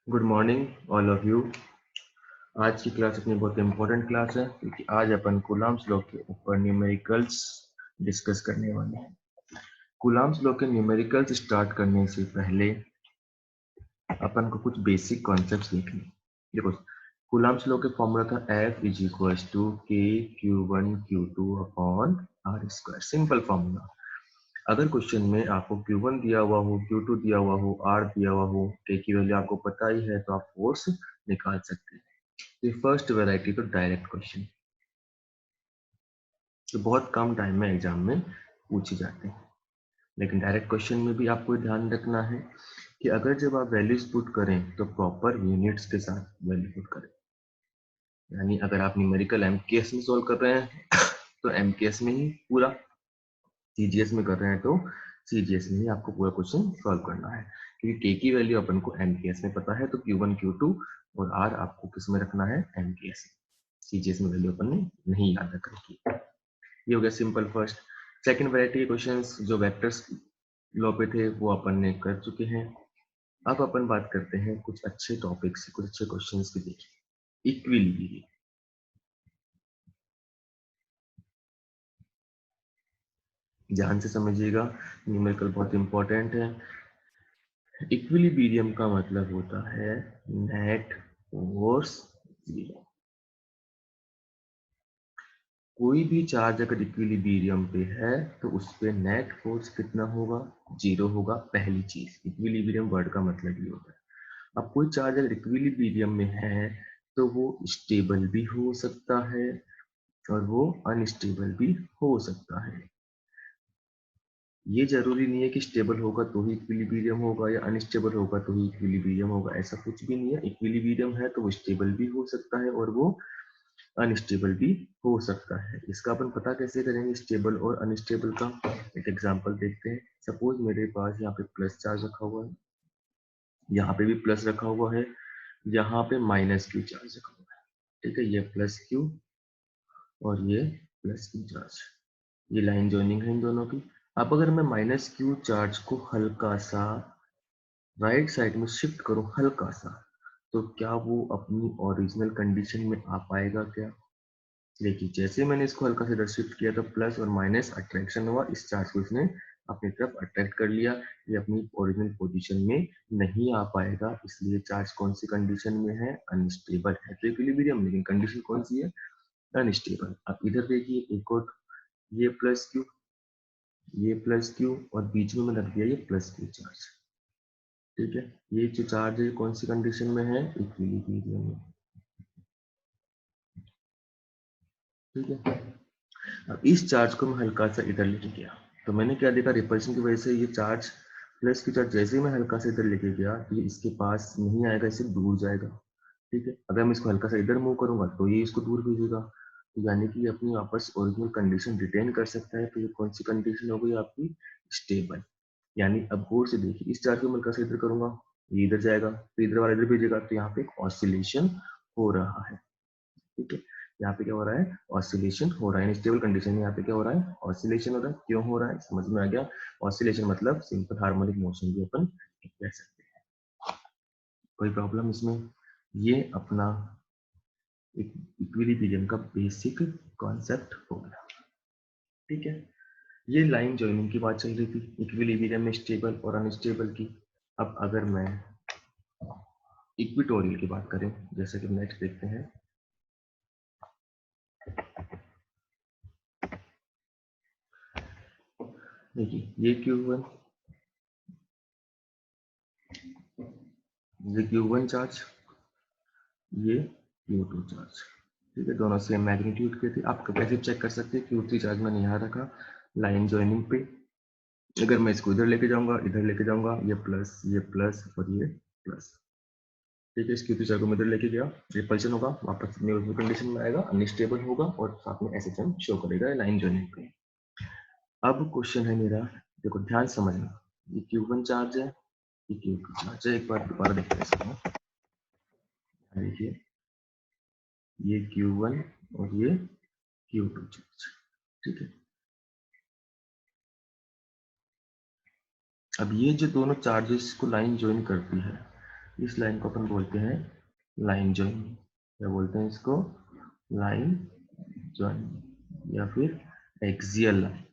Good morning all of you. आज की class अपनी बहुत इंपॉर्टेंट क्लास है क्योंकि आज अपन कूलम्ब्स लॉ के ऊपर न्यूमेरिकल्स डिस्कस करने वाले हैं। कूलम्ब्स लॉ के न्यूमेरिकल्स स्टार्ट करने से पहले अपन को कुछ बेसिक कॉन्सेप्ट्स देखने। देखो, कूलम्ब्स लॉ के फॉर्मूला था F is equals to K Q1 Q2 upon r square. Simple formula. अगर क्वेश्चन में आपको Q1 दिया हुआ हो, Q2 दिया हुआ हो, R दिया हुआ हो, K की वैल्यू आपको पता ही है, तो आप फोर्स निकाल सकते हैं। ये फर्स्ट वैरायटी तो डायरेक्ट क्वेश्चन, तो बहुत कम टाइम में एग्जाम में पूछे जाते हैं। लेकिन डायरेक्ट क्वेश्चन में भी आपको ध्यान रखना है कि अगर जब आप वैल्यूज पुट करें तो प्रॉपर यूनिट्स के साथ वैल्यू पुट करें। यानी अगर आप न्यूमेरिकल एमकेएस में सॉल्व कर रहे हैं तो एमकेएस में ही पूरा, सीजीएस में कर रहे हैं तो सीजीएस में ही आपको पूरा क्वेश्चन सॉल्व करना है। क्योंकि के की वैल्यू अपन को एमकेएस में पता है, तो Q1 Q2 और आर आपको किस में रखना है, एमकेएस में। सीजीएस में वैल्यू अपन ने नहीं याद रख रखी। ये हो गया सिंपल फर्स्ट। सेकंड वैरायटी के क्वेश्चंस जो वेक्टर्स लॉ पे थे वो अपन ने कर चुके हैं। अब अपन बात करते हैं कुछ अच्छे टॉपिक्स, कुछ अच्छे क्वेश्चंस की। देखिए, इक्विलिब्रियम, ध्यान से समझिएगा, न्यूमेरिकल बहुत इंपॉर्टेंट है। इक्विलिब्रियम का मतलब होता है नेट फोर्स जीरो। कोई भी चार्ज अगर इक्विलिब्रियम पे है तो उस पे नेट फोर्स कितना होगा, जीरो होगा। पहली चीज, इक्विलिब्रियम वर्ड का मतलब ये होता है। अब कोई चार्ज अगर इक्विलिब्रियम में है तो वो स्टेबल भी हो सकता है और वो अनस्टेबल भी हो सकता है। ये जरूरी नहीं है कि स्टेबल होगा तो ही इक्विलिब्रियम होगा या अनस्टेबल होगा तो ही इक्विलिब्रियम होगा, ऐसा कुछ भी नहीं है। इक्विलिब्रियम है तो वो स्टेबल भी हो सकता है और वो अनस्टेबल भी हो सकता है। इसका अपन पता कैसे करेंगे स्टेबल और अनस्टेबल का? एक एग्जांपल देखते हैं। सपोज मेरे पास यहाँ पे प्लस चार्ज रखा हुआ है, यहाँ पे भी प्लस रखा हुआ है, यहाँ पे माइनस क्यू चार्ज रखा हुआ है। ठीक है, ये प्लस क्यू और ये प्लस क्यू चार्ज, ये लाइन जॉइनिंग है इन दोनों की। अब अगर मैं माइनस क्यू चार्ज को हल्का सा राइट साइड में शिफ्ट करूं, हल्का सा, तो क्या वो अपनी ओरिजिनल कंडीशन में आ पाएगा क्या? देखिए, जैसे मैंने इसको हल्का सा इधर शिफ्ट किया तो प्लस और माइनस अट्रैक्शन हुआ, इस चार्ज को इसने अपनी तरफ अट्रैक्ट कर लिया। ये अपनी ओरिजिनल पोजीशन में नहीं आ पाएगा, इसलिए चार्ज कौन सी कंडीशन में है, अनस्टेबल है। तो इक्विलिब्रियम, लेकिन कंडीशन कौन सी है, अनस्टेबल। अब इधर देखिए एक और, ये प्लस क्यू, ये प्लस क्यू और बीच में मैं रख दिया ये प्लस क्यू चार्ज। ठीक है, ये जो चार्ज है कौन सी कंडीशन में है, इक्विलिब्रियम में। ठीक है, अब इस चार्ज को मैं हल्का सा इधर लेके गया तो मैंने क्या देखा, रिपल्शन की वजह से ये चार्ज प्लस की चार्ज जैसे ही मैं हल्का सा इधर लेके गया ये इसके पास नहीं आएगा, इससे दूर जाएगा। ठीक है, अगर मैं इसको हल्का सा इधर मूव करूंगा तो ये इसको दूर भेजेगा, तो यानी कि ये अपनी वापस ओरिजिनल कंडीशन रिटेन कर सकता है। तो ये कौन सी कंडीशन हो गई आपकी, स्टेबल। यानी अब गौर से देखिए, इस चार्ज को मैं हल्का सा इधर करूंगा, ये इधर जाएगा, फिर इधर वाला इधर भेजेगा, तो यहाँ पे एक ऑसिलेशन हो रहा है। ठीक है, यहाँ पे क्या हो रहा है, ऑसिलेशन हो रहा है। स्टेबल कंडीशन में यहाँ पे क्या हो रहा है, ऑसिलेशन हो रहा है। क्यों हो रहा है, समझ में आ गया। ऑसिलेशन मतलब सिंपल हार्मोनिक मोशन भी अपन कह सकते हैं। कोई प्रॉब्लम इसमें? ये अपना इक्विलिब्रियम का बेसिक कॉन्सेप्ट हो गया। ठीक है, ये लाइन जॉइनिंग की बात चल रही थी, इक्विलिब्रियम में स्टेबल और अनस्टेबल की। अब अगर मैं इक्विटोरियल की बात करें, जैसे कि नेक्स्ट देखते हैं। देखिए, ये Q1, ये Q1 चार्ज, ये Q2 चार्ज। ठीक है, दोनों सेम मैग्नीट्यूड के थे। आप कैसे चेक कर सकते हैं, Q3 चार्ज मैंने यहाँ रखा लाइन जॉइनिंग पे। अगर मैं इसको इधर लेके जाऊंगा, इधर लेके जाऊंगा, ये प्लस और ये प्लस। ठीक है, इस Q3 चार्ज को मैं इधर लेके गया, रिपल्शन होगा, वापस न्यूट्रल कंडीशन में आएगा, अनस्टेबल होगा और साथ में SHM शो करेगा लाइन जॉइनिंग पे। अब क्वेश्चन है मेरा, देखो ध्यान समझना, ये Q1 चार्ज है, ये Q2 चार्ज है। एक बार दोबारा देखते हैं इसको, देखिए ये Q1 और ये Q2 चार्ज। ठीक है, अब ये जो दोनों चार्जेस को लाइन ज्वाइन करती है, इस लाइन को अपन बोलते हैं लाइन जॉइनिंग। क्या बोलते हैं इसको? लाइन जॉइनिंग या फिर एक्सियल लाइन।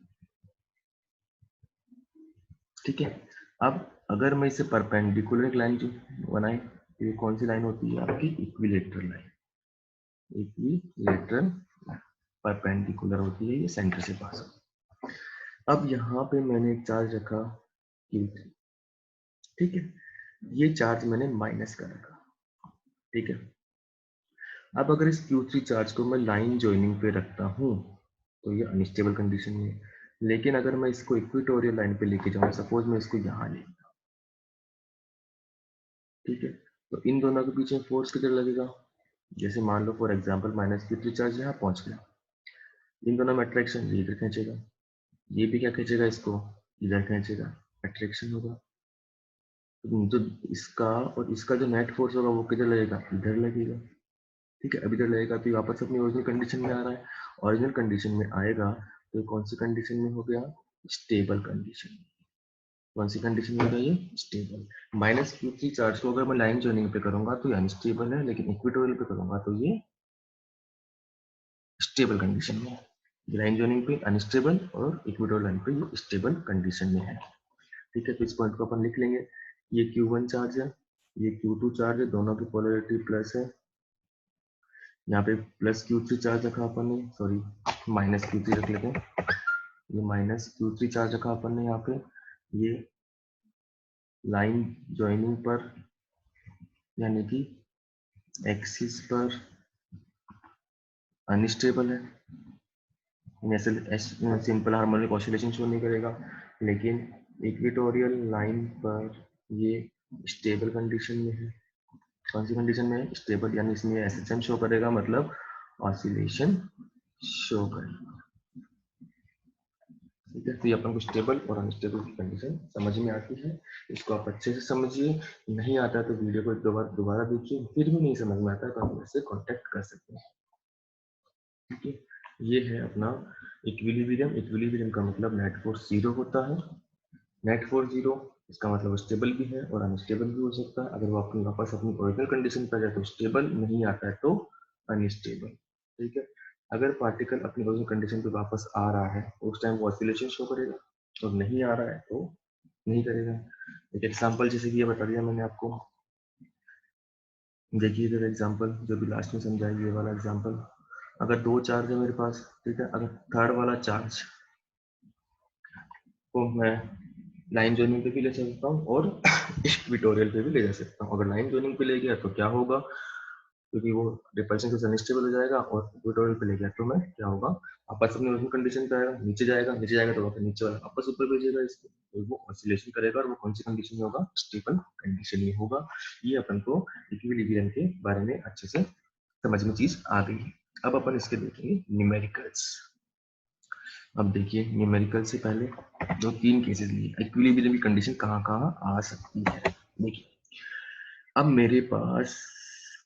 ठीक है। अब अगर मैं इसे परपेंडिकुलर एक लाइन बनाए तो ये कौन सी लाइन होती है? आपकी इक्विलेटरल लाइन। इक्विलेटरल परपेंडिकुलर होती है, ये सेंटर से पास होती है। अब यहाँ पे मैंने एक चार्ज रखा Q3। ठीक है, ये चार्ज मैंने माइनस कर रखा। ठीक है, अब अगर इस Q3 चार्ज को मैं लाइन जॉइनिंग पे रखता हूँ तो ये अनस्टेबल कंडीशन में है। लेकिन अगर मैं इसको इक्वेटोरियल लाइन पे लेके जाऊँ, सपोज मैं इसको यहाँ ले, ठीक है, तो इन दोनों के बीच में फोर्स कितना लगेगा? जैसे मान लो for example minus Q3 charge यहाँ पहुंच गया, इन दोनों में अट्रैक्शन, ये इधर खींचेगा, ये भी क्या खींचेगा, इसको इधर खींचेगा, अट्रैक्शन होगा। तो इसका और इसका जो नेट फोर्स होगा वो किधर लगेगा? इधर लगेगा। ठीक है, अब इधर लगेगा तो ये वापस अपनी ओरिजिनल कंडीशन में आ रहा है। ओरिजिनल कंडीशन में आएगा तो ये कौन सी कंडीशन में हो गया? Stable condition. कौन सी कंडीशन में हो गया ये? स्टेबल। माइनस Q3 चार्ज को अगर मैं लाइन जॉइनिंग पे करूंगा तो ये अनस्टेबल है, लेकिन इक्वेटोरियल पे करूंगा तो ये स्टेबल कंडीशन में है। लाइन जॉइनिंग पे अनस्टेबल और इक्वेटोरियल लाइन पे ये स्टेबल कंडीशन में है। ठीक है, तो इस पॉइंट को अपन लिख लेंगे। ये Q1 चार्ज है, ये Q2 चार्ज है, दोनों की पोलरिटी प्लस है। यहाँ पे प्लस Q3 चार्ज रखा अपन ने, सॉरी माइनस Q3 रख लेते हैं। ये माइनस Q3 चार्ज रखा अपन ने यहाँ पे। ये लाइन ज्वाइनिंग पर यानी कि एक्सिस पर अनस्टेबल है, ऐसे सिंपल हार्मोनिक ऑसिलेशन शो नहीं करेगा, लेकिन इक्वेटोरियल लाइन पर ये स्टेबल कंडीशन में है। कौन सी कंडीशन में है? स्टेबल, यानी इसमें एसएचएम शो करेगा, मतलब ऑसिलेशन शो करेगा। ठीक है, तो ये अपन को स्टेबल और अनस्टेबल की कंडीशन समझ में आती है। इसको आप अच्छे से समझिए, नहीं आता है तो वीडियो को एक दो बार दोबारा देखिए, फिर भी नहीं समझ में आता है तो आप मुझसे कांटेक्ट कर सकते हैं। ठीक है, ये है अपना इक्विलिब्रियम। इक्विलिब्रियम का मतलब नेट फोर्स जीरो होता है। नेट फोर्स जीरो, इसका मतलब स्टेबल भी है और अनस्टेबल भी हो सकता है। अगर वो अपनी वापस अपनी ओरिजिनल कंडीशन पर जाए तो स्टेबल, नहीं आता है तो अनस्टेबल। ठीक है, अगर पार्टिकल अपनी ओरिजिनल कंडीशन पे वापस आ रहा है उस टाइम वो ऑसिलेशन शो करेगा, और नहीं आ रहा है तो नहीं करेगा। एक एग्जांपल जैसे कि ये बता दिया मैंने आपको, देखिए इधर एग्जांपल जो भी लास्ट में समझाएगी, ये वाला एग्जांपल। अगर दो चार्ज है मेरे पास, ठीक है, अगर थर्ड वाला चार्ज को मैं लाइन जोनिंग पे भी ले सकता हूँ और इक्वेटोरियल पे भी ले जा सकता हूँ। अगर लाइन जोनिंग पे ले गया तो क्या होगा, क्योंकि वो रिपल्शन से अनस्टेबल हो जाएगा, और इक्वेटोरियल पे ले गया तो मैं क्या होगा, वापस अपने ओरिजिनल कंडीशन पे आएगा, नीचे जाएगा, नीचे जाएगा तो वापस नीचे वाला वापस ऊपर भेजेगा इसको, तो वो ऑसिलेशन करेगा और वो कौन सी कंडीशन में होगा? स्टेबल कंडीशन में होगा। ये अपन को इक्विलिब्रियम के बारे में अच्छे से समझ में चीज आ गई है। अब अपन इसके देखेंगे न्यूमेरिकल्स। अब देखिए न्यूमेरिकल से पहले जो तीन केसेस लिए, इक्विलिब्रियम की कंडीशन कहाँ कहाँ आ सकती है। देखिए, अब मेरे पास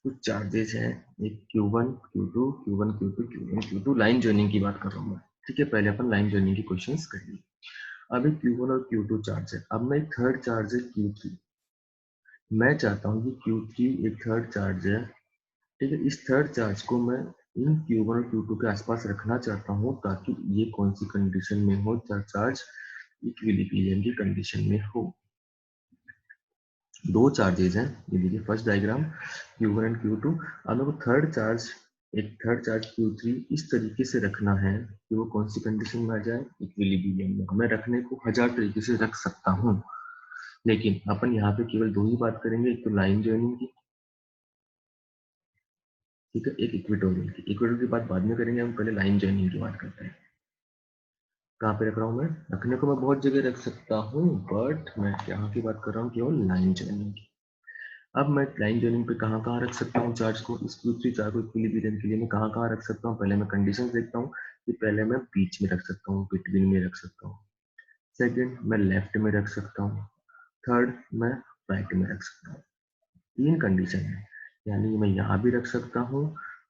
कुछ चार्जेस हैं, एक Q1 Q2 Q1 Q2 Q1 Q2, line joining की बात कर रहा हूँ मैं। ठीक है, पहले अपन लाइन जॉइनिंग की क्वेश्चंस करेंगे। अब एक Q1 और Q2 चार्ज है, अब मैं एक थर्ड चार्ज है Q3, मैं चाहता हूँ कि Q3 एक थर्ड चार्ज है। ठीक है, इस थर्ड चार्ज को मैं इन Q1 और Q2 के आसपास रखना चाहता हूँ ताकि ये कौन सी कंडीशन में हो, चार्ज इक्विलिब्रियम की कंडीशन में हो। दो चार्जेस हैं, ये देखिए first diagram Q1 and Q2। अब मेरे को थर्ड चार्ज, एक थर्ड चार्ज Q3 इस तरीके से रखना है कि वो कौन सी कंडीशन में आ जाए? इक्विलिब्रियम में। मैं रखने को हजार तरीके से रख सकता हूँ, लेकिन अपन यहाँ पे केवल दो ही बात करेंगे, एक तो लाइन जॉइनिंग की, ठीक है, एक इक्वेटोरियल की। इक्वेटोरियल की बात बाद में करेंगे, हम पहले लाइन जॉइनिंग की बात करते हैं। कहाँ पे रख रहा हूँ मैं? रखने को मैं बहुत जगह रख सकता हूँ, बट मैं यहाँ की बात कर रहा हूँ केवल लाइन जॉइनिंग की। अब मैं लाइन जॉइनिंग पे कहाँ कहाँ रख सकता हूँ चार्ज को? इस Q3 चार्ज को इक्विलिब्रियम के लिए मैं कहाँ कहाँ रख सकता हूँ? पहले मैं कंडीशन देखता हूँ कि पहले मैं बीच में रख सकता हूँ, बिटवीन में रख सकता हूँ। सेकंड, मैं लेफ्ट में रख सकता हूँ। थर्ड, मैं राइट में रख सकता हूँ। तीन कंडीशन है, यानी मैं यहाँ भी रख सकता हूँ,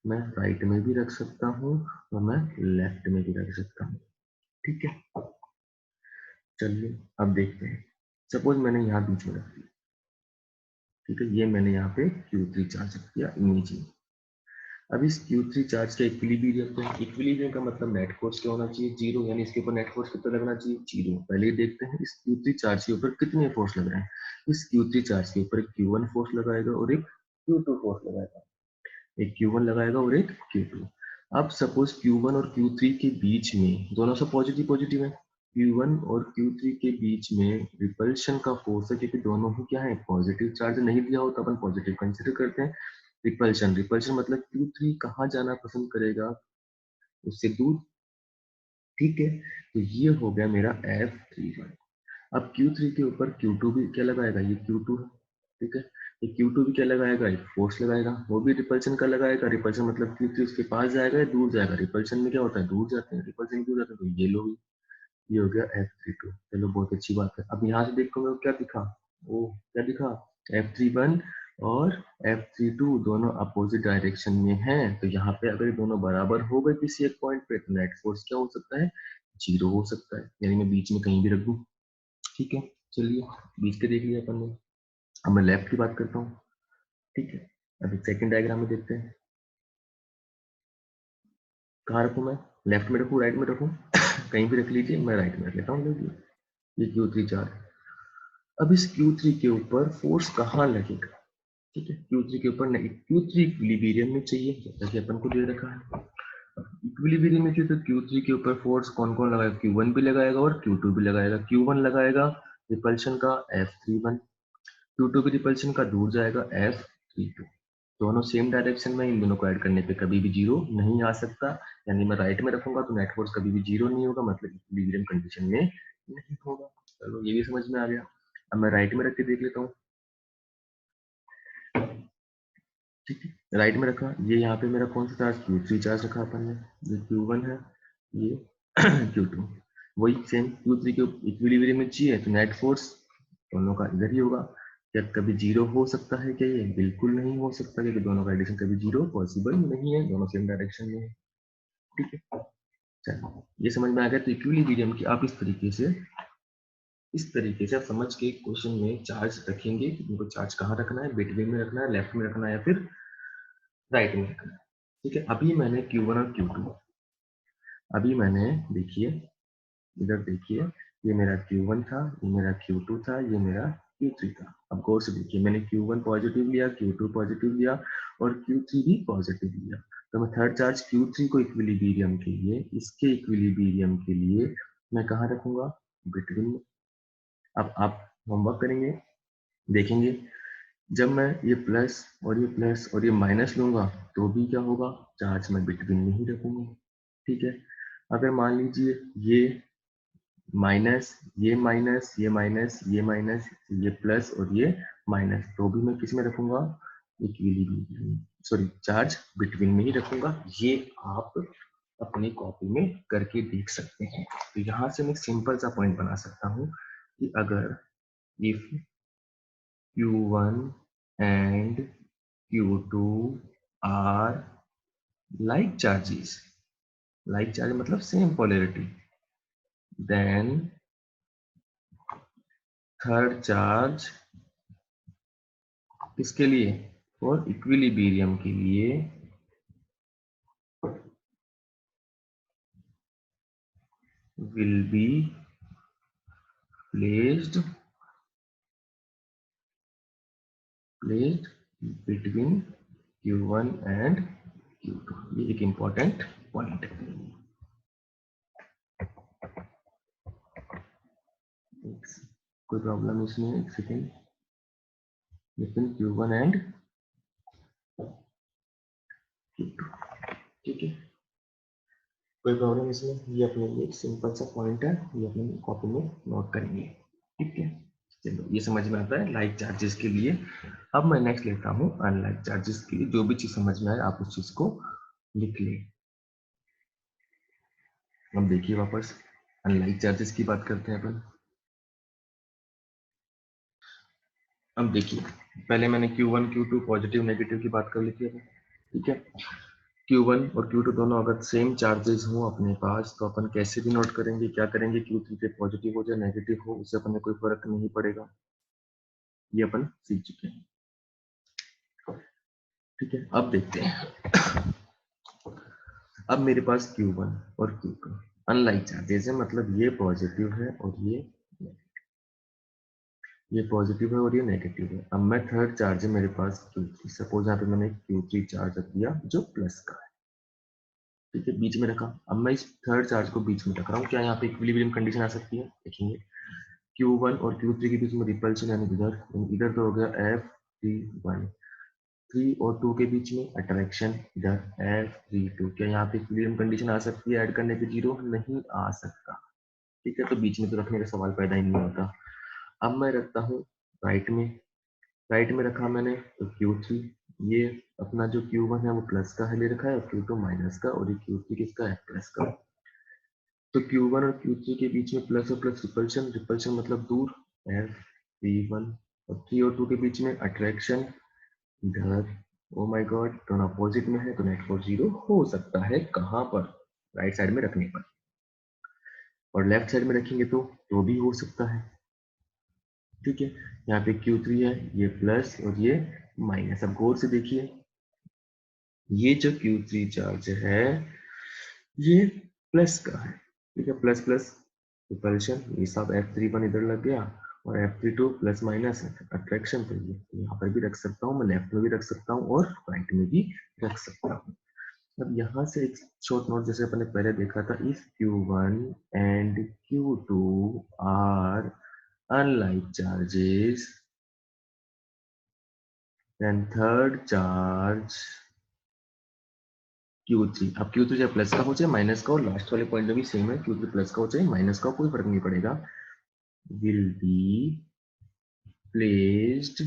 मैं राइट में भी रख सकता हूँ, और मैं लेफ्ट में भी रख सकता हूँ। ठीक है, चलिए अब देखते हैं। सपोज मैंने यहाँ बीच में रख दिया, ठीक है, ये मैंने यहाँ पे Q3 चार्ज रख दिया इमेजिंग। अब इस Q3 चार्ज का इक्विलिब्रियम पे, इक्विलिब्रियम का मतलब नेट फोर्स क्या होना चाहिए, जीरो, यानी इसके ऊपर नेट फोर्स कितना लगना चाहिए, जीरो। पहले ही देखते हैं इस Q3 चार्ज के ऊपर कितने फोर्स लग रहे हैं। इस Q3 चार्ज के ऊपर एक Q1 फोर्स लगाएगा और एक Q2 फोर्स लगाएगा, एक Q1 लगाएगा और एक Q2। अब सपोज Q1 और Q3 के बीच में, दोनों से पॉजिटिव पॉजिटिव है, Q1 और Q3 के बीच में रिपल्शन का फोर्स है, क्योंकि दोनों ही क्या है, पॉजिटिव चार्ज नहीं दिया होता, अपन पॉजिटिव कंसिडर करते हैं। रिपल्शन, रिपल्शन मतलब Q3 कहाँ जाना पसंद करेगा, उससे दूर। ठीक है, तो ये हो गया मेरा F31। अब Q3 के ऊपर Q2 भी क्या लगाएगा, ये Q2 है। ठीक है, ये Q2 भी क्या लगाएगा, एक फोर्स लगाएगा, वो भी रिपल्शन का लगाएगा। रिपल्शन मतलब Q3 उसके पास जाएगा या दूर जाएगा, रिपल्शन में क्या होता है, दूर जाते हैं, रिपल्शन दूर जाते हैं, तो ये लो, ये हो गया F32। चलो बहुत अच्छी बात है। अब यहाँ से देखो मैं क्या दिखा, वो क्या दिखा, F31 और F32 दोनों अपोजिट डायरेक्शन में हैं, तो यहाँ पे अगर ये दोनों बराबर हो गए किसी एक पॉइंट पे, तो नेट फोर्स क्या हो सकता है, जीरो हो सकता है, यानी मैं बीच में कहीं भी रख दूं। ठीक है, चलिए बीच के देख लिया अपन ने। अब मैं लेफ्ट की बात करता हूँ। ठीक है, अब सेकंड डायग्राम में देखते हैं, कहाँ रखूँ मैं, लेफ्ट में रखूँ, राइट में रखूँ कहीं भी रख लीजिए, मैं राइट में रख लेता हूँ। ये Q3 चार्ज, अब इस Q3 के ऊपर फोर्स कहाँ लगेगा। ठीक है, Q3 के ऊपर नहीं, Q3 इक्विलिब्रियम में चाहिए, जैसा कि अपन को दे रखा है। इक्विलिब्रियम में चाहिए तो Q3 के ऊपर फोर्स कौन कौन लगाएगा, Q1 भी लगाएगा और Q2 भी लगाएगा। Q1 लगाएगा रिपल्शन का F31, Q2 भी रिपल्शन का दूर जाएगा F32। दोनों सेम डायरेक्शन में, इन दोनों को ऐड करने पे कभी भी जीरो नहीं आ सकता, यानी मैं राइट में रखूंगा तो नेट फोर्स कभी भी जीरो नहीं होगा, मतलब इक्विलिब्रियम कंडीशन में नहीं होगा। चलो ये भी समझ में आ गया। अब मैं राइट में रख के देख लेता हूँ। ठीक है, राइट में रखा, ये यहाँ पे मेरा कौन सा चार्ज, Q3 चार्ज रखा अपन ने, ये Q1 है, ये Q2। वही सेम Q3 के इक्विलिब्रियम में चाहिए तो नेट फोर्स दोनों का इधर ही होगा। क्या कभी जीरो हो सकता है क्या, ये बिल्कुल नहीं हो सकता, क्योंकि दोनों का एडिशन कभी जीरो पॉसिबल नहीं है, दोनों सेम डायरेक्शन में है। ठीक है, चलो ये समझ में आ गया। तो इक्विलिब्रियम की आप इस तरीके से आप समझ के क्वेश्चन में चार्ज रखेंगे कि उनको चार्ज कहाँ रखना है, बिटवीन में रखना है, लेफ्ट में रखना है या फिर राइट में रखना है। ठीक है, अभी मैंने Q1 और Q2, अभी मैंने देखिए, इधर देखिए, ये मेरा Q1 था, ये मेरा Q2 था, ये मेरा Q3 था। अब गौर से देखिए, मैंने Q1 पॉजिटिव लिया, Q2 पॉजिटिव लिया और Q3 भी पॉजिटिव लिया। तो मैं थर्ड चार्ज Q3 को इक्विलिब्रियम के लिए, इसके इक्विलिब्रियम के लिए मैं कहाँ रखूंगा, बिटवीन में। अब आप होमवर्क करेंगे, देखेंगे, जब मैं ये प्लस और ये प्लस और ये माइनस लूंगा तो भी क्या होगा, चार्ज मैं बिटवीन में ही रखूंगा। ठीक है, अगर मान लीजिए ये माइनस, ये माइनस, ये माइनस, ये माइनस, ये प्लस और ये माइनस, तो भी मैं किस में रखूंगा, इक्विलिब्रियम, सॉरी चार्ज बिटवीन में ही रखूंगा। ये आप अपनी कॉपी में करके देख सकते हैं। तो यहाँ से मैं सिंपल सा पॉइंट बना सकता हूँ कि अगर if Q1 and Q2 are like charges, like charge मतलब same polarity, then third charge किसके लिए, और इक्विलिब्रियम के लिए will be placed between Q1 and Q2। ये एक important point है। कोई प्रॉब्लम इसमें, एक second, between Q1 and Q2। ठीक है, कोई प्रॉब्लम इसमें, ये अपने लिए एक सिंपल सा पॉइंट है, ये अपनी कॉपी में नोट करेंगे। ठीक है, चलो ये समझ में आता है लाइक चार्जेस के लिए। अब मैं नेक्स्ट लेता हूँ अनलाइक चार्जेस के लिए। जो भी चीज समझ में आए आप उस चीज को लिख ले। अब देखिए वापस अनलाइक चार्जेस की बात करते हैं अपन। अब देखिए, पहले मैंने Q1 Q2 पॉजिटिव नेगेटिव की बात कर ली थी। ठीक है, Q1 और Q2 दोनों अगर सेम चार्जेस हो अपने पास तो अपन कैसे भी नोट करेंगे, क्या करेंगे, Q3 पे पॉजिटिव हो जाए नेगेटिव हो उससे अपन कोई फर्क नहीं पड़ेगा, ये अपन सीख चुके हैं। ठीक है, अब देखते हैं। अब मेरे पास Q1 और Q2 अनलाइक चार्जेस है, मतलब ये पॉजिटिव है और ये पॉजिटिव है और ये नेगेटिव है। अब मैं थर्ड चार्ज है मेरे पास Q3, सपोज यहाँ पे मैंने Q3 चार्ज रख दिया जो प्लस का है, ठीक है, बीच में रखा। अब मैं इस थर्ड चार्ज को बीच में रख रहा हूँ, क्या यहाँ पे इक्विलिब्रियम कंडीशन आ सकती है? देखेंगे, Q1 और Q3 के बीच में रिपल्शन, यानी इधर इधर तो हो गया F3 1, 3 और 2 के बीच में अट्रैक्शन, इधर F3 2। क्या यहाँ पे इक्विलिब्रियम कंडीशन आ सकती है? ऐड करने पे जीरो नहीं आ सकता, ठीक है, तो बीच में तो रखने का सवाल पैदा ही नहीं होता। अब मैं रखता हूँ राइट में, राइट में रखा मैंने तो Q3, ये अपना जो Q1 है वो प्लस का है ले रखा है, और Q2 माइनस का, और ये Q3 किसका है? प्लस का। तो Q1 और Q3 के बीच में प्लस और प्लस रिपल्शन, रिपल्शन मतलब दूर, F3 1, और 3 और 2 के बीच में अट्रैक्शन, इधर। ओ माय गॉड, दोनों अपोजिट में है तो नेट फोर्स जीरो हो सकता है। कहाँ पर? राइट साइड में रखने पर। और लेफ्ट साइड में रखेंगे तो भी हो सकता है, ठीक है। यहाँ पे Q3 है, ये प्लस और ये माइनस। अब गौर से देखिए, ये जो Q3 चार्ज है ये प्लस का है, ठीक है, प्लस प्लस रिपल्शन, ये सब F3 1 इधर लग गया, और F3 2 प्लस माइनस अट्रैक्शन, तो ये यहाँ पर भी रख सकता हूँ मैं, लेफ्ट में भी रख सकता हूँ और राइट में भी रख सकता हूँ। अब यहाँ से एक शॉर्ट नोट, जैसे अपन ने पहले देखा था, if Q1 and Q2 are unlike charges, then third charge Q3। अब Q3 चाहे प्लस का हो चाहे माइनस का हो, लास्ट वाले पॉइंट में भी सेम है, Q3 प्लस का हो चाहे माइनस का हो, कोई फर्क नहीं पड़ेगा, विल बी प्लेस्ड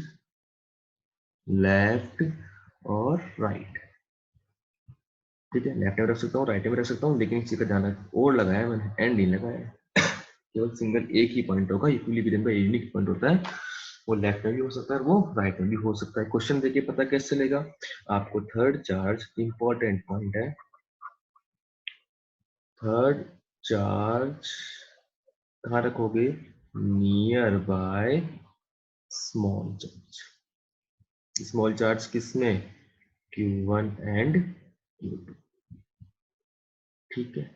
लेफ्ट और राइट, ठीक है, लेफ्ट में रख सकता हूँ, राइट में रख सकता हूँ, लेकिन इसी का ध्यान रख, और लगाया मैंने, एंड नहीं लगाया, केवल सिंगल एक ही पॉइंट होगा, इक्विलिब्रियम का यूनिक पॉइंट होता है, वो लेफ्ट में भी हो सकता है, वो राइट में भी हो सकता है। क्वेश्चन देखिए पता कैसे चलेगा आपको, थर्ड चार्ज इंपॉर्टेंट पॉइंट है, थर्ड चार्ज कहाँ रखोगे? Near by small charge. Small charge किसमें? Q1 एंड Q2, ठीक है।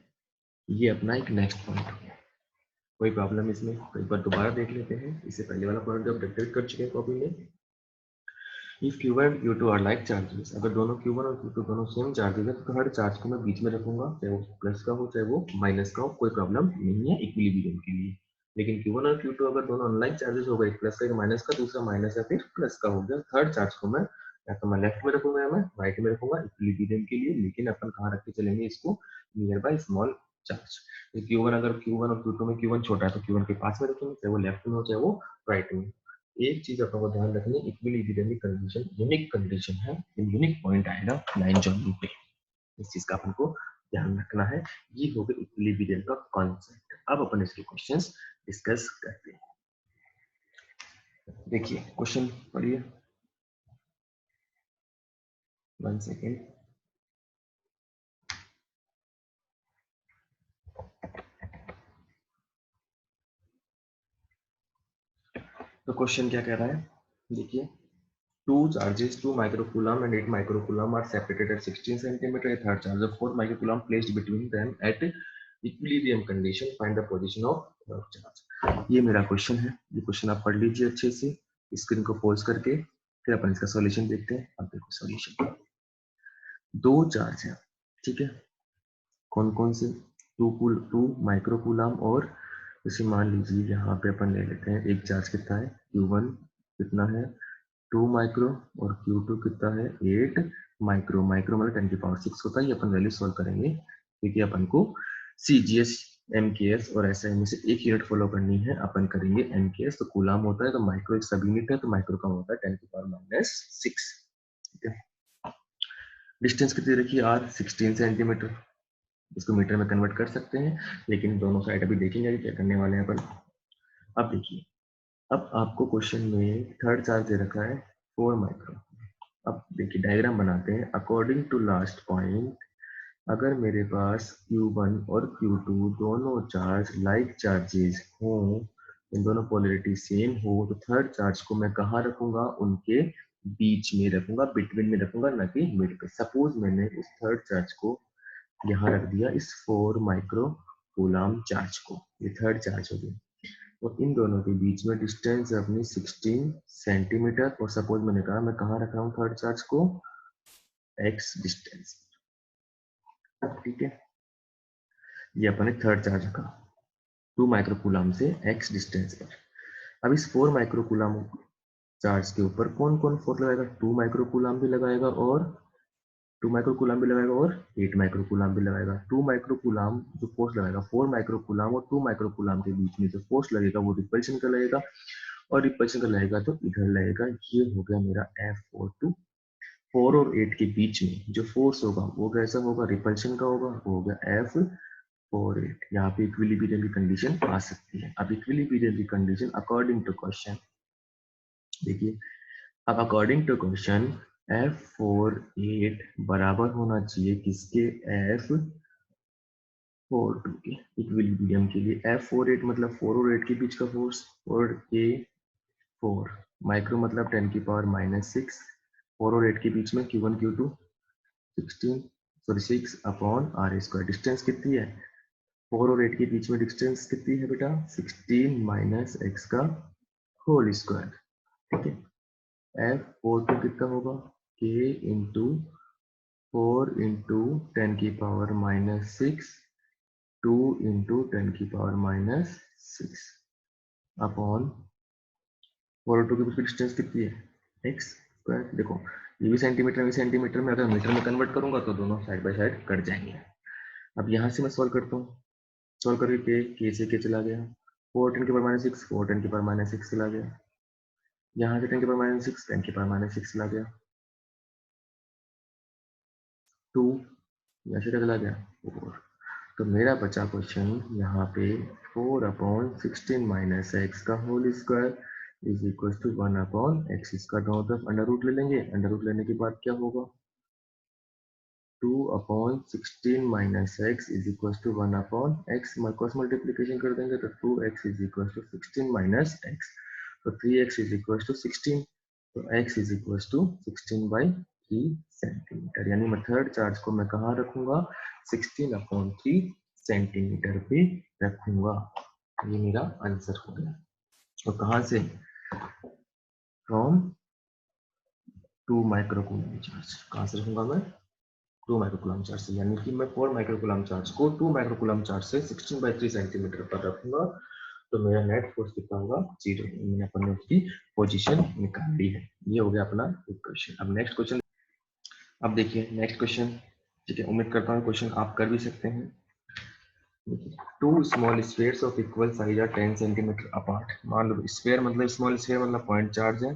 ये अपना एक नेक्स्ट पॉइंट हो गया। कोई प्रॉब्लम इसमें? तो एक बार दोबारा देख लेते हैं, इससे पहले वाला पॉइंट जब डिटेक्ट कर चुके हैं कॉपी में। If Q1 and Q2 are like charges, अगर दोनों Q1 और Q2 दोनों सेम चार्जेस है तो हर चार्ज को मैं बीच में रखूंगा, चाहे वो प्लस का हो चाहे वो माइनस का हो, कोई प्रॉब्लम नहीं है इक्विलिब्रियम के लिए। लेकिन Q1 और Q2 अगर दोनों अनलाइक चार्जेस हो गए, एक प्लस का एक माइनस का, दूसरा माइनस या फिर प्लस का हो गया, थर्ड चार्ज को मैं या तो मैं लेफ्ट में रखूंगा या मैं राइट में रखूंगा इक्विलिब्रियम के लिए, लेकिन अपन कहाँ रख के चलेंगे इसको? Near by small charge. Q1 अगर Q1 और Q2 में Q1 छोटा है तो Q1 के पास में रखेंगे, चाहे वो लेफ्ट में हो चाहे वो राइट में। एक चीज अपने को ध्यान रखनी, इक्विलिब्रियम कंडीशन यूनिक कंडीशन है, यूनिक पॉइंट आएगा लाइन जॉइनिंग पे, इस चीज का अपन को ध्यान रखना है। ये हो गया इक्विलिब्रियम का कॉन्सेप्ट। अब अपन इसके क्वेश्चंस डिस्कस करते हैं। देखिए क्वेश्चन पढ़िए, 1 सेकेंड। तो क्वेश्चन क्या कह रहा है, देखिए, two charges 2 microcoulomb and 8 microcoulomb are separated at 16 centimeter. A third charge of 4 microcoulomb placed between them at equilibrium condition. Find the position of third charge. ये मेरा क्वेश्चन है, ये क्वेश्चन आप पढ़ लीजिए अच्छे से, स्क्रीन को पॉज करके, फिर अपन इसका सॉल्यूशन देखते हैं। अब देखो सॉल्यूशन, दो चार्ज है, ठीक है, कौन कौन से? 2 माइक्रोकूलम, और जैसे मान लीजिए यहाँ पे अपन ले लेते हैं, एक चार्ज कितना है? Q1 कितना है? 2 माइक्रो, और Q2 कितना है? 8 माइक्रो। माइक्रो मतलब 10⁶ होता है, ये अपन वैल्यू सॉल्व करेंगे, क्योंकि अपन को CGS MKS और SI में से एक यूनिट फॉलो करनी है, अपन करेंगे MKS, तो कूलाम होता है, तो माइक्रो एक सब यूनिट है, तो माइक्रो का होता है 10⁻⁶, ठीक है। डिस्टेंस कितनी रखी? R 16 सेंटीमीटर, इसको मीटर में कन्वर्ट कर सकते हैं, लेकिन दोनों साइड अभी देखेंगे क्या करने वाले हैं अपन। अब देखिए, अब आपको क्वेश्चन में थर्ड चार्ज दे रखा है 4 माइक्रो। अब देखिए डायग्राम बनाते हैं अकॉर्डिंग टू लास्ट पॉइंट। अगर मेरे पास Q1 और Q2 दोनों चार्ज लाइक चार्जेस हों, इन दोनों पोलरिटी सेम हो, तो थर्ड चार्ज को मैं कहाँ रखूंगा? उनके बीच में रखूंगा, बिटवीन में रखूंगा, ना कि मिड पे। सपोज मैंने उस थर्ड चार्ज को यहाँ रख दिया, इस 4 माइक्रो कूलम चार्ज को, ये थर्ड चार्ज हो गया, और इन दोनों के बीच में डिस्टेंस है अपनी 16 सेंटीमीटर। और सपोज मैंने कहा मैं कहाँ रख रहा हूँ थर्ड चार्ज को, x डिस्टेंस, ठीक है। ये अपने थर्ड चार्ज का 2 माइक्रो कूलम से x डिस्टेंस पर। अब इस 4 माइक्रो कूलम चार्ज के ऊपर कौन कौन फोर्स लगाएगा, 2 माइक्रो कूलम भी लगाएगा और 2 माइक्रो कूलम भी लगाएगा और 8 माइक्रो कूलम भी लगाएगा। 2 माइक्रो कूलम जो फोर्स लगाएगा 4 माइक्रो कूलम और 2 माइक्रो कूलम के बीच में जो फोर्स लगेगा वो रिपल्शन का लगेगा, और रिपल्शन का लगेगा तो इधर लगेगा। ये हो गया मेरा F4 4 और 8 के बीच में जो फोर्स होगा वो कैसा होगा, रिपल्शन का होगा, वो हो गया F4 8। यहाँ पे इक्विलिब्रियम की कंडीशन आ सकती है। अब इक्विलिब्रियम की कंडीशन अकॉर्डिंग टू क्वेश्चन देखिए, अब अकॉर्डिंग टू क्वेश्चन F4 8 बराबर होना चाहिए किसके, F4 के। इक्विलिब्रियम के लिए F4 8 मतलब 4 और 8 के बीच का फोर्स, और A4 माइक्रो मतलब 10⁻⁻6, 4 और 8 के बीच में Q1 Q2 6 upon r square. Distance कितनी है, 4 और 8 के बीच में डिस्टेंस कितनी है बेटा, 16 - x का होल स्क्वायर, ठीक है। F4 कितना होगा, k into 4 into 10⁻⁻6 2 into 10⁻⁻6 upon 4 और 2 के बीच की डिस्टेंस कितनी है, x स्क्वायर। देखो ये भी सेंटीमीटर में, सेंटीमीटर में अगर मीटर में कन्वर्ट करूंगा तो दोनों साइड बाय साइड कट जाएंगे। अब यहाँ से मैं सॉल्व करता हूँ, सॉल्व करके के से के चला गया, 4 10⁻⁻6 4 10⁻⁻6 चला गया, यहाँ से 10⁻⁻6 10⁻⁻6 चला गया, 2 यहाँ से चला गया 4। तो मेरा बचा क्वेश्चन यहाँ पे 4/16 - x का whole square is equal to 1/x। इसका दोनों तरफ अंडर रूट ले लेंगे, अंडर रूट लेने के बाद क्या होगा, 2/16 - x is equal to 1/x। Cross multiplication कर देंगे तो 2x is equal to 16 - x, तो 3x इज इक्वल टू 16, तो x is equal to 16/3 centimetre. यानी मैं थर्ड चार्ज को मैं कहाँ रखूंगा, 16/3 सेंटीमीटर पे रखूंगा। ये मेरा आंसर हो गया। और कहाँ से, फ्रॉम 2 माइक्रोकूलम चार्ज। कहाँ से रखूंगा मैं, 2 माइक्रोकूलम चार्ज से, यानी कि मैं 4 माइक्रोकूलम चार्ज को 2 माइक्रोकूलम चार्ज से 16/3 सेंटीमीटर पर रखूंगा, तो मेरा नेट फोर्स कितना होगा, 0। मैंने अपने उसकी पोजीशन निकाल ली है। ये हो गया अपना क्वेश्चन। अब नेक्स्ट क्वेश्चन, अब देखिए नेक्स्ट क्वेश्चन, ठीक है। उम्मीद करता हूँ क्वेश्चन आप कर भी सकते हैं। Two small spheres of equal size are 10 centimetre apart. मान लो स्फीयर मतलब स्मॉल स्फीयर मतलब पॉइंट चार्ज है,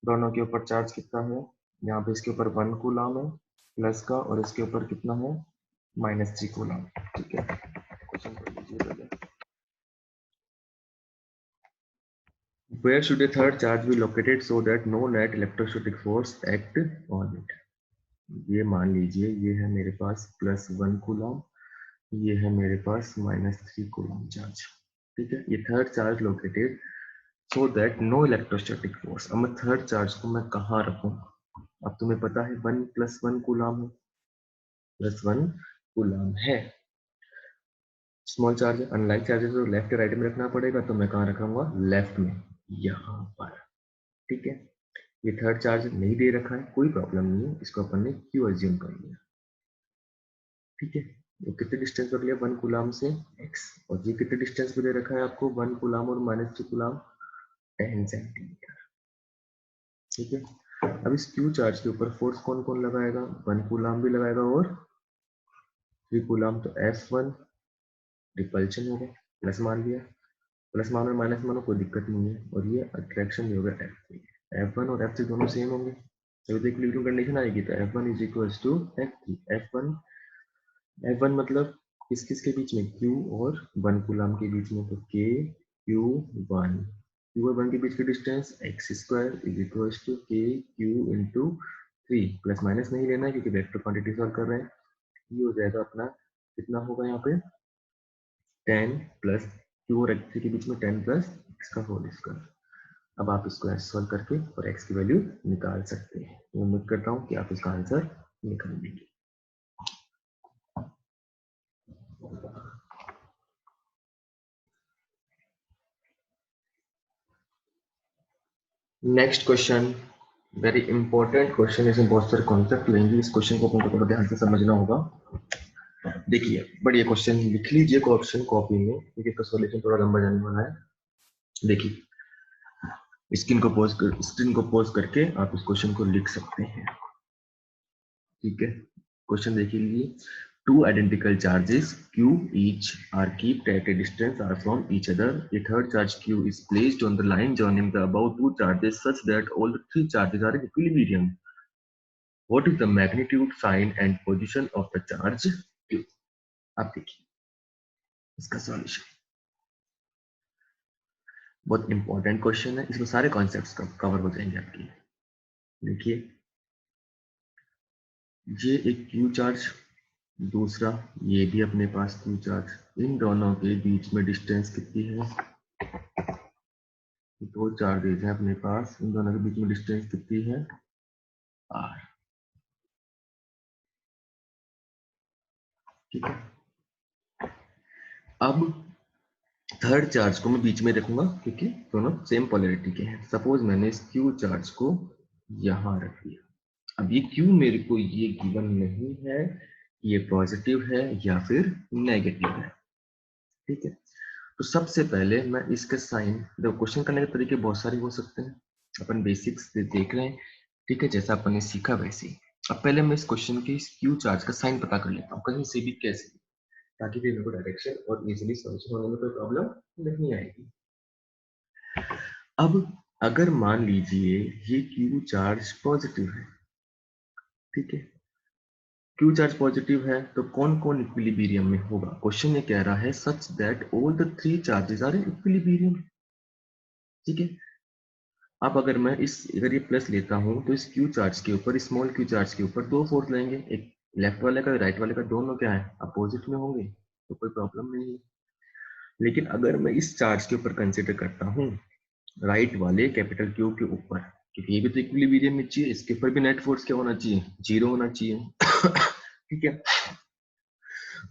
दोनों के ऊपर चार्ज कितना है, यहाँ पे इसके ऊपर 1 कूलम है प्लस का, और इसके ऊपर कितना है, -3 कूलम, ठीक है। क्वेश्चन कर लीजिए पहले, where should a third charge be located so that no net electrostatic force act on it। ये मान लीजिए ये है मेरे पास +1 कूलम, ये है मेरे पास -3 कूलम चार्ज, ठीक है। ये third charge located so that no electrostatic force. अब मैं थर्ड चार्ज को मैं कहाँ रखूँ, अब तुम्हें पता है 1 + 1 कूलम है, +1 कूलम है, स्मॉल चार्ज है। अनलाइक चार्जेस तो लेफ्ट राइट में रखना पड़ेगा, तो मैं कहाँ रखूंगा, लेफ्ट में, यहाँ पर, ठीक है। ये थर्ड चार्ज नहीं दे रखा है, कोई प्रॉब्लम नहीं है, इसको अपन ने क्यू अज्यूम कर लिया, ठीक है। वो कितने डिस्टेंस पर लिया, 1 कूलम से x, और ये कितने डिस्टेंस पे दे रखा है आपको, 1 कूलम और -3 कूलम, 10 सेंटीमीटर, ठीक है। अब इस क्यू चार्ज के ऊपर फोर्स कौन कौन लगाएगा, 1 कूलम भी लगाएगा और 3 कूलम, तो F1 रिपल्शन होगा, प्लस मान लिया, प्लस मानो माइनस मानो कोई दिक्कत नहीं है, और ये अट्रैक्शन भी होगा F3। F1 और F3 दोनों सेम होंगे, जब तो इक्विलिब्रियम कंडीशन आएगी तो F1 is equal to F3। F1 मतलब किस किस के बीच में, Q और 1 कूलम के बीच में, तो K Q1, Q और 1 के बीच की distance x square is equal to K Q into 3, plus minus नहीं लेना है क्योंकि वेक्टर क्वांटिटी सॉल्व कर रहे हैं। ये हो जाएगा अपना, कितना होगा यहाँ पे 10 प्लस Q और x के बीच में 10 प्लस x का होल स्क्वायर। अब आप इसको ऐसे सॉल्व करके और x की वैल्यू निकाल सकते हैं। उम्मीद करता हूँ कि आप इसका आंसर निकाल लेंगे। Next question, very important question. इसमें बहुत सारे कॉन्सेप्ट लेंगे। इस क्वेश्चन को अपन को ध्यान से समझना होगा। देखिए, बढ़िया क्वेश्चन लिख लीजिए ऑप्शन कॉपी में, क्योंकि इसका सॉल्यूशन थोड़ा लंबा जाने वाला है। देखिए, स्क्रीन को पॉज करके आप इस क्वेश्चन को लिख सकते हैं। ठीक है, क्वेश्चन देख लीजिए। Two identical charges Q each are kept at a distance r from each other. A third charge Q is placed on the line joining the above two charges such that all the three charges are in equilibrium. What is the magnitude, sign and position of the charge Q? आप देखिए इसका solution. बहुत important question है, इसमें सारे concepts cover हो जाएंगे आपके। देखिए, ये एक क्यू चार्ज, दूसरा ये भी अपने पास क्यू चार्ज, इन दोनों के बीच में डिस्टेंस कितनी है? दो चार्जेज है अपने पास, इन दोनों के बीच में डिस्टेंस कितनी है? आर। ठीक है, अब थर्ड चार्ज को मैं बीच में रखूंगा क्योंकि दोनों सेम पोलैरिटी के हैं। सपोज मैंने इस क्यू चार्ज को यहां रख दिया। अब ये क्यू मेरे को ये गिवन नहीं है, ये पॉजिटिव है या फिर नेगेटिव है। ठीक है, तो सबसे पहले मैं इसके साइन, देखो क्वेश्चन करने के तरीके बहुत सारे हो सकते हैं, अपन बेसिक्स से देख रहे हैं। ठीक है, जैसा अपन ने सीखा वैसे ही। अब पहले मैं इस क्वेश्चन के इस क्यू चार्ज का साइन पता कर लेता हूँ, कहीं से भी कैसे भी, ताकि फिर मेरे को डायरेक्शन और इजीली सॉल्यूशन होने में कोई प्रॉब्लम नहीं आएगी। अब अगर मान लीजिए ये क्यू चार्ज पॉजिटिव है, ठीक है, क्यू चार्ज पॉजिटिव है तो कौन कौन इक्विलिब्रियम में होगा? क्वेश्चन ये कह रहा है such that all the three charges are in equilibrium. ठीक है, अब अगर ये प्लस लेता हूं तो इस क्यू चार्ज के ऊपर, स्मॉल क्यू चार्ज के ऊपर दो फोर्स लेंगे, एक लेफ्ट वाले का राइट वाले का, दोनों क्या है? अपोजिट में होंगे, तो कोई प्रॉब्लम नहीं है। लेकिन अगर मैं इस चार्ज के ऊपर कंसिडर करता हूँ राइट वाले कैपिटल क्यू के ऊपर, क्योंकि ये भी तो इक्विलिब्रियम में चाहिए, इसके ऊपर भी नेट फोर्स क्या होना चाहिए? जीरो होना चाहिए। ठीक है,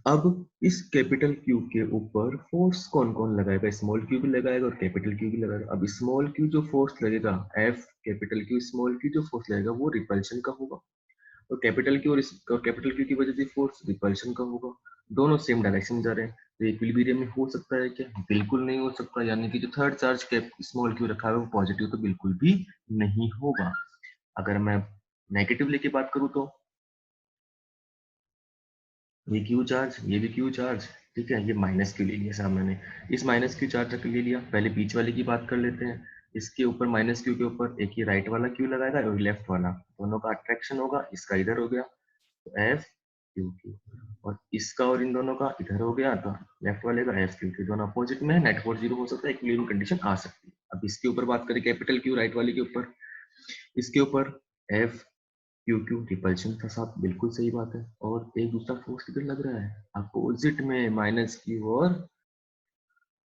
अब इस कैपिटल क्यू के ऊपर फोर्स कौन कौन लगाएगा? स्मॉल क्यू भी लगाएगा और कैपिटल क्यू भी लगाएगा। अब स्मॉल क्यू जो फोर्स लगेगा, F capital Q small Q जो फोर्स लगेगा वो रिपल्शन का होगा, और कैपिटल क्यू और कैपिटल क्यू की वजह से फोर्स रिपल्शन का होगा। दोनों सेम डायरेक्शन में जा रहे हैं, तो इक्विलिब्रियम में हो सकता है क्या? बिल्कुल नहीं हो सकता। यानी कि जो थर्ड चार्ज स्मॉल क्यू रखा है वो पॉजिटिव तो बिल्कुल भी नहीं होगा। अगर मैं नेगेटिव लेके बात करूं तो ये क्यू चार्ज, ये भी क्यू चार्ज, ठीक है, ये माइनस क्यू ले लिया साहब मैंने, इस माइनस क्यू चार्ज रख ले लिया। पहले बीच वाले की बात कर लेते हैं। इसके ऊपर माइनस क्यू के ऊपर एक ही राइट वाला क्यू लगाएगा और लेफ्ट वाला, दोनों का अट्रैक्शन होगा, इसका इधर हो गया तो एफ क्यू क्यू, और इसका और इन दोनों का इधर हो गया तो लेफ्ट वाले का एफ क्यू क्यू, दोनों अपोजिट में है, नेट फोर्स जीरो हो सकता है, इक्विलिब्रियम कंडीशन आ सकती है। अब इसके ऊपर बात करें कैपिटल क्यू राइट वाले के ऊपर, इसके ऊपर एफ क्यू क्यू रिपल्शन था साहब, बिल्कुल सही बात है। और एक दूसरा फोर्स किधर लग रहा है? अपोजिट में, माइनस क्यू और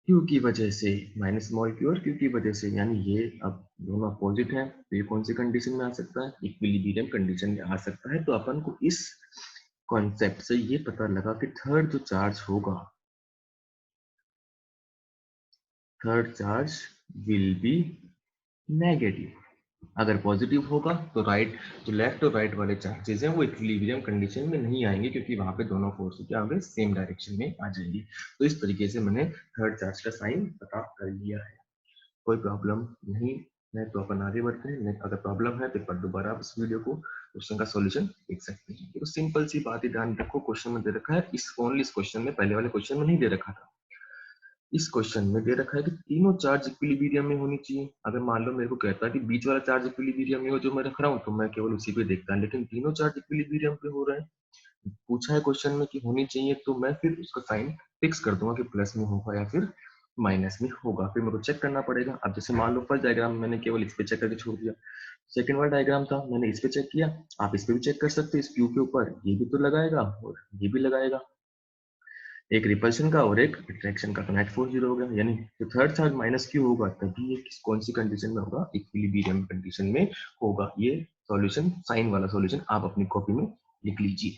क्यू की वजह से, माइनस स्मॉल क्यू और क्यू की वजह से, यानी ये अब दोनों अपोजिट है, तो ये कौन सी कंडीशन में आ सकता है? इक्विलिब्रियम कंडीशन में आ सकता है। तो अपन को इस कॉन्सेप्ट से ये पता लगा कि थर्ड जो चार्ज होगा, third charge will be negative. अगर पॉजिटिव होगा तो राइट, जो लेफ्ट और राइट वाले चार्जेस हैं वो इक्विलिब्रियम कंडीशन में नहीं आएंगे, क्योंकि वहां पे दोनों फोर्स क्या होंगे? सेम डायरेक्शन में आ जाएंगे। तो इस तरीके से मैंने थर्ड चार्ज का साइन पता कर लिया है, कोई प्रॉब्लम नहीं है। तो अपन आगे बढ़ते हैं। अगर प्रॉब्लम है तो पर दोबारा आप इस वीडियो को, क्वेश्चन का सॉल्यूशन देख सकते हैं। तो सिंपल सी बात ही ध्यान रखो, क्वेश्चन में दे रखा है, इस ओनली इस क्वेश्चन में, पहले वाले क्वेश्चन में नहीं दे रखा था। इस क्वेश्चन में दे रखा है कि तीनों चार्ज इक्विलिब्रियम में होनी चाहिए। अगर मान लो मेरे को कहता है कि बीच वाला चार्ज इक्विलिब्रियम में हो जो मैं रख रहा हूँ, तो मैं केवल उसी पे देखता, लेकिन तीनों चार्ज इक्विलिब्रियम पे हो रहे हैं, पूछा है क्वेश्चन में कि होनी चाहिए, तो मैं फिर उसका साइन फिक्स कर दूंगा कि प्लस में होगा या फिर माइनस में होगा। फिर मेरे को चेक करना पड़ेगा। अब जैसे मान लो फर्स्ट डायग्राम मैंने केवल इस पे चेक करके छोड़ दिया, सेकंड वाला डायग्राम था मैंने इस पे चेक किया, आप इस पे भी चेक कर सकते हो, इस क्यू के ऊपर ये भी तो लगाएगा और ये भी लगाएगा। एक रिपल्शन का और एक अट्रैक्शन का, तो नेट फोर्स 0 हो गया। यानी तो थर्ड चार्ज माइनस क्यू होगा तभी ये कौन सी कंडीशन में होगा, इक्विलिब्रियम कंडीशन में होगा। ये सॉल्यूशन, साइन वाला सॉल्यूशन आप अपनी कॉपी में लिख लीजिए।